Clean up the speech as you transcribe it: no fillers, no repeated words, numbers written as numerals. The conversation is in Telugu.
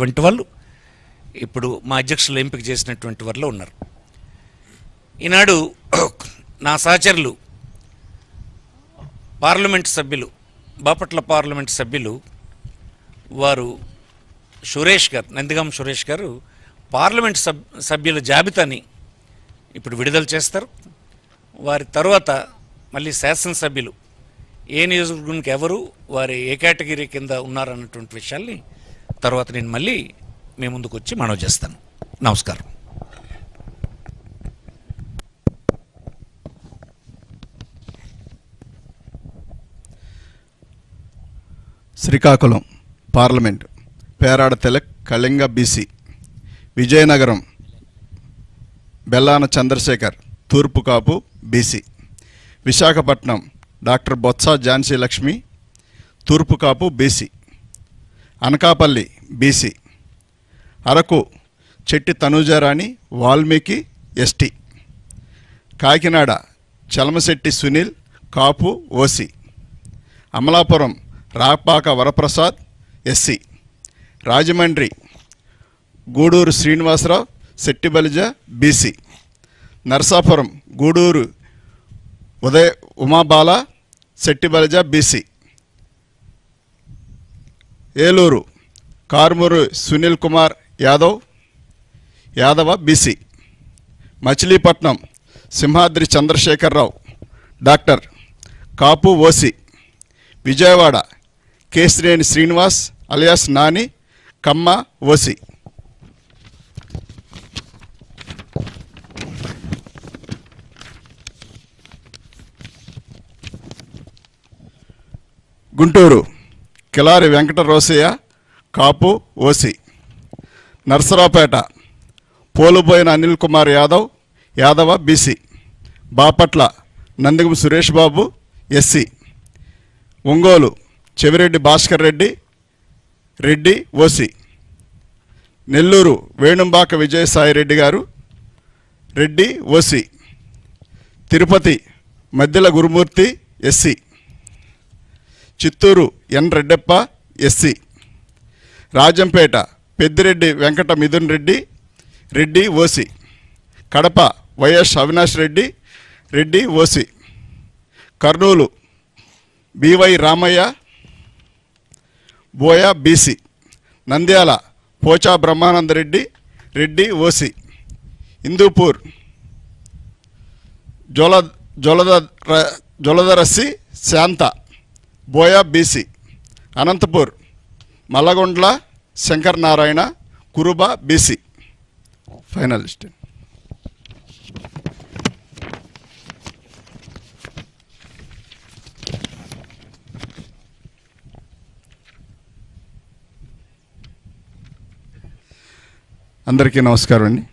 వంటి వాళ్ళు ఇప్పుడు మా అధ్యక్షులు ఎంపిక చేసినటువంటి వారిలో ఉన్నారు. ఈనాడు నా సహచరులు పార్లమెంట్ సభ్యులు, బాపట్ల పార్లమెంట్ సభ్యులు వారు సురేష్ గారు, నందిగాం సురేష్ గారు పార్లమెంట్ సభ్యుల జాబితాని ఇప్పుడు విడుదల చేస్తారు. వారి తర్వాత మళ్ళీ శాసనసభ్యులు ఏ నియోజకవర్గానికి ఎవరు, వారి ఏ కేటగిరీ కింద ఉన్నారన్నటువంటి విషయాల్ని తర్వాత నేను మళ్ళీ మీ ముందుకు వచ్చి మనవి చేస్తాను. నమస్కారం. శ్రీకాకుళం పార్లమెంట్ పేరాడ తిలక్ కళింగ బీసీ, విజయనగరం బెల్లాన చంద్రశేఖర్ తూర్పు కాపు బీసీ, విశాఖపట్నం డాక్టర్ బొత్స ఝాన్సీ లక్ష్మి తూర్పు Kapu BC, Anakapalli BC, Araku Chetti Tanujarani Valmiki ST, Kakinada Chalamasetti Sunil Kapu OC, Amalapuram Rapaka Varaprasad SC, Rajahmundry Guduru Srinivasarao Settibalija BC, Narasapuram Guduru Umabala Settibalija BC, Eluru Karumuru Sunil Kumar Yadava BC, Machilipatnam Simhadri Chandrasekhararao doctor Kapu OC, Vijayawada Kesineni Srinivas alias Nani Kamma OC, Guntur Kilari Venkata Rosaiah Kapu OC, Narasaraopet Poluboina Anil Kumar Yadava BC, Bapatla Nandigam Suresh Babu SC, Ongole Chevireddy Bhaskar Reddy OC, Nellore Venumbaka Vijayasai Reddy గారు Reddy OC, Tirupati Maddela Gurumurthy SC, Chittoor N Reddeppa SC, Rajampet Peddireddy Venkata Mithun Reddy OC, Kadapa YS Avinash Reddy OC, Kurnool BY Ramaiah Boya BC, Nandyal Pocha Brahmananda Reddy OC, Hindupur Joladarasi Shantha Boya BC, Anantapur Mallagondla Shankar Narayana Kuruba BC. Final list. అందరికీ నమస్కారం అండి.